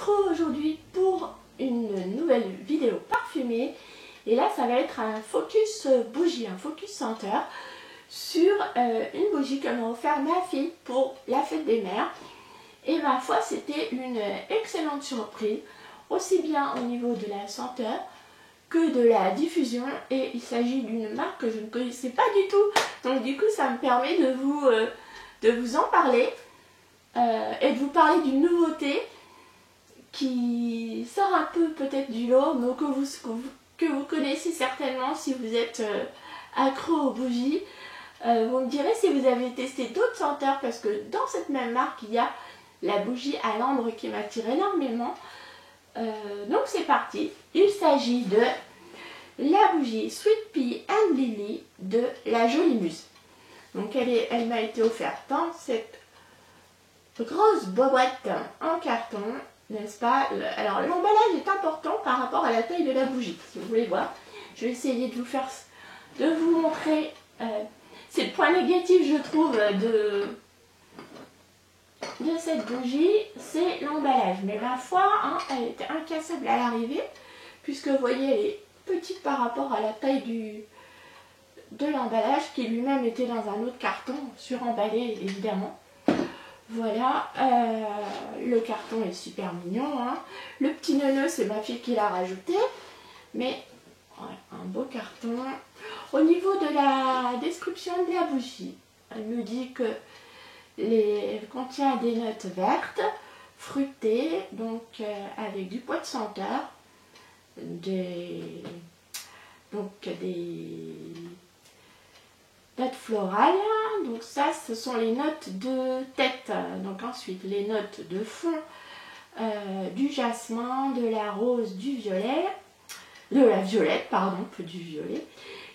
retrouve aujourd'hui pour une nouvelle vidéo parfumée. Et là, ça va être un focus bougie, un focus senteur sur une bougie que m'a offert ma fille pour la fête des mères. Et ma foi, c'était une excellente surprise, aussi bien au niveau de la senteur que de la diffusion. Et il s'agit d'une marque que je ne connaissais pas du tout. Donc du coup, ça me permet de vous en parler et de vous parler d'une nouveauté qui sort un peu peut-être du lot, mais que vous connaissez certainement si vous êtes accro aux bougies. Vous me direz si vous avez testé d'autres senteurs, parce que dans cette même marque, il y a la bougie à l'ambre qui m'attire énormément. Donc c'est parti. Il s'agit de la bougie Sweet Pea and Lily de la Jolie Muse. Donc elle m'a été offerte dans cette grosse boîte en carton, n'est-ce pas? Alors l'emballage est important par rapport à la taille de la bougie, si vous voulez voir. Je vais essayer de vous montrer. C'est le point négatif, je trouve, de cette bougie, c'est l'emballage. Mais ma foi, hein, elle était incassable à l'arrivée, puisque vous voyez, elle est petite par rapport à la taille de l'emballage, qui lui-même était dans un autre carton, suremballé évidemment. Voilà, le carton est super mignon, hein. Le petit neuneu, c'est ma fille qui l'a rajouté, mais ouais, un beau carton. Au niveau de la description de la bougie, elle me dit que elle contient des notes vertes, fruitées, donc avec du poids de senteur, des notes florales. Donc ça, ce sont les notes de tête. Donc ensuite, les notes de fond, du jasmin, de la rose, du violet, de la violette, pardon, peu du violet.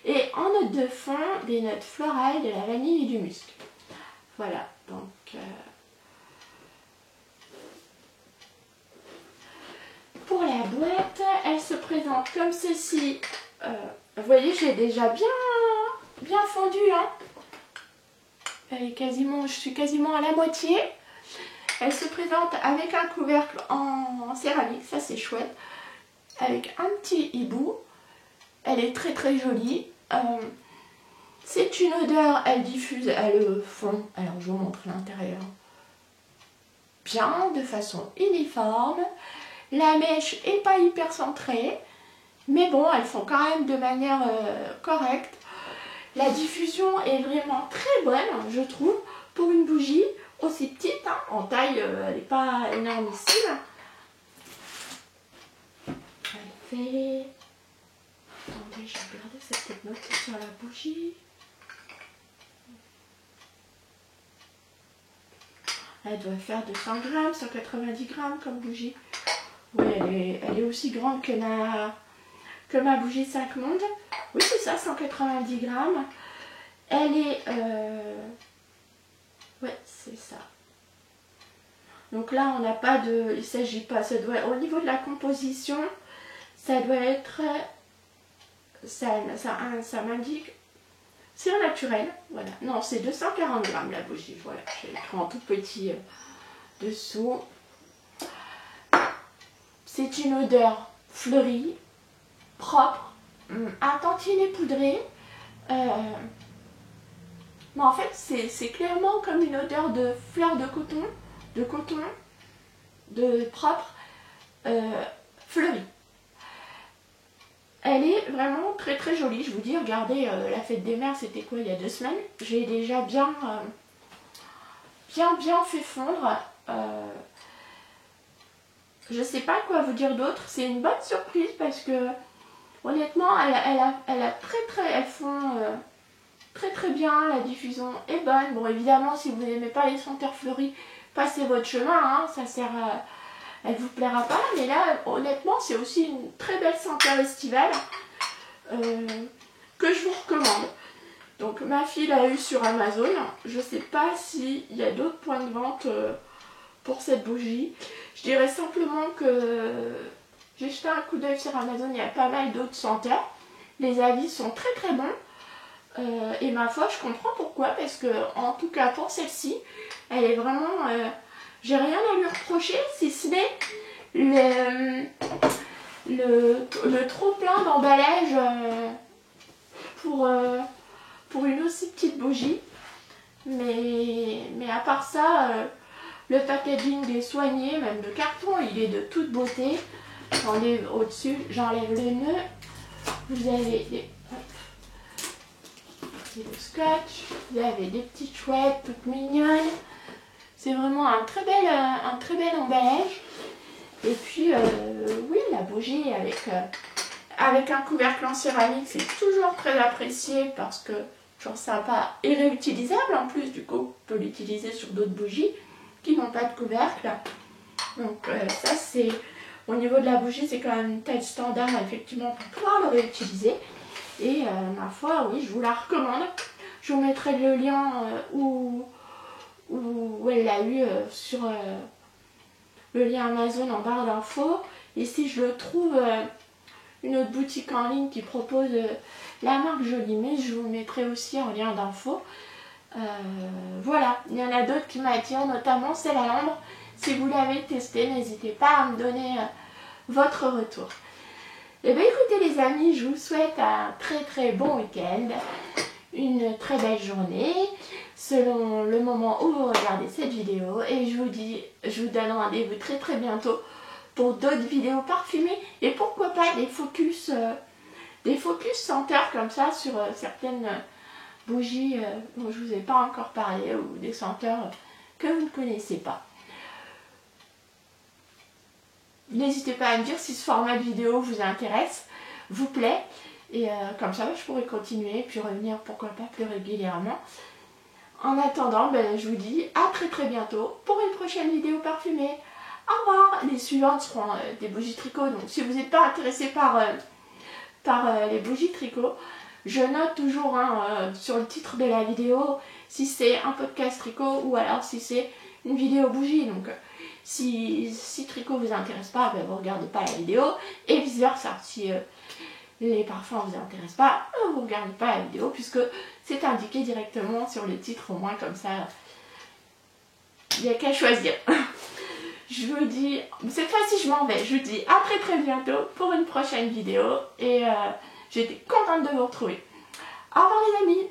Et en note de fond, des notes florales, de la vanille et du musc. Voilà, donc pour la boîte, elle se présente comme ceci. Vous voyez, j'ai déjà bien fondu, hein. Elle est je suis quasiment à la moitié. Elle se présente avec un couvercle en céramique, ça c'est chouette, avec un petit hibou. Elle est très très jolie. C'est une odeur, elle diffuse, elle fond. Alors je vous montre l'intérieur. Bien, de façon uniforme. La mèche est pas hyper centrée, mais bon, elles font quand même de manière correcte. La diffusion est vraiment très bonne, je trouve, pour une bougie aussi petite, hein. En taille, elle n'est pas énormissime. Elle fait... Attendez, je vais regarder cette petite note sur la bougie. Elle doit faire 200 grammes, 190 grammes comme bougie. Oui, elle est aussi grande que ma bougie 5 mondes. Oui, c'est ça, 190 grammes. Elle est... ouais, c'est ça. Donc là, on n'a pas de... Il ne s'agit pas... Ça doit... Au niveau de la composition, ça doit être... Ça m'indique... C'est au naturel, voilà. Non, c'est 240 grammes la bougie, voilà. Je l'écris en tout petit dessous. C'est une odeur fleurie, propre, un tantinet poudré. Mais en fait, c'est clairement comme une odeur de fleurs de coton, de propre, fleuri. Elle est vraiment très très jolie, je vous dis. Regardez, la fête des mères, c'était quoi, il y a 2 semaines. J'ai déjà bien fait fondre. Je sais pas quoi vous dire d'autre. C'est une bonne surprise parce que honnêtement, elles font très très bien. La diffusion est bonne. Bon, évidemment, si vous n'aimez pas les senteurs fleuries, passez votre chemin, hein. Ça sert à... Elle vous plaira pas, mais là, honnêtement, c'est aussi une très belle senteur estivale que je vous recommande. Donc, ma fille l'a eu sur Amazon. Je sais pas s'il y a d'autres points de vente pour cette bougie. Je dirais simplement que j'ai jeté un coup d'œil sur Amazon. Il y a pas mal d'autres senteurs. Les avis sont très très bons. Et ma foi, je comprends pourquoi. Parce que, en tout cas, pour celle-ci, elle est vraiment... j'ai rien à lui reprocher, si ce n'est le trop plein d'emballage pour une aussi petite bougie. Mais à part ça, le packaging est soigné, même le carton il est de toute beauté. J'enlève au-dessus, j'enlève le nœud. Vous avez le scotch, vous avez des petites chouettes toutes mignonnes. C'est vraiment un très bel emballage. Et puis oui, la bougie avec un couvercle en céramique, c'est toujours très apprécié parce que toujours sympa et réutilisable en plus. Du coup, on peut l'utiliser sur d'autres bougies qui n'ont pas de couvercle. Donc ça c'est au niveau de la bougie, c'est quand même une taille standard effectivement pour pouvoir le réutiliser. Et ma foi, oui, je vous la recommande. Je vous mettrai le lien où elle l'a eu sur le lien Amazon en barre d'infos. Et si je le trouve une autre boutique en ligne qui propose la marque Jolimé, je vous mettrai aussi en lien d'infos. Voilà, il y en a d'autres qui m'attirent, notamment celle à l'ambre. Si vous l'avez testé, n'hésitez pas à me donner votre retour. Et bien écoutez les amis, je vous souhaite un très bon week-end, une très belle journée, selon le moment où vous regardez cette vidéo. Et je vous donne rendez-vous très bientôt pour d'autres vidéos parfumées. Et pourquoi pas des focus senteurs comme ça sur certaines bougies dont je ne vous ai pas encore parlé, ou des senteurs que vous ne connaissez pas. N'hésitez pas à me dire si ce format de vidéo vous intéresse, vous plaît, et comme ça je pourrai continuer, puis revenir pourquoi pas plus régulièrement. En attendant, je vous dis à très bientôt pour une prochaine vidéo parfumée. Au revoir. Les suivantes seront des bougies tricot, donc si vous n'êtes pas intéressé par les bougies tricot, je note toujours sur le titre de la vidéo si c'est un podcast tricot ou alors si c'est une vidéo bougie. Donc si tricot vous intéresse pas, vous ne regardez pas la vidéo, et vice versa. Si les parfums vous intéressent pas, vous ne regardez pas la vidéo, puisque c'est indiqué directement sur le titre, au moins comme ça il n'y a qu'à choisir. Je vous dis, cette fois-ci je m'en vais, je vous dis à très bientôt pour une prochaine vidéo, et j'étais contente de vous retrouver. Au revoir les amis.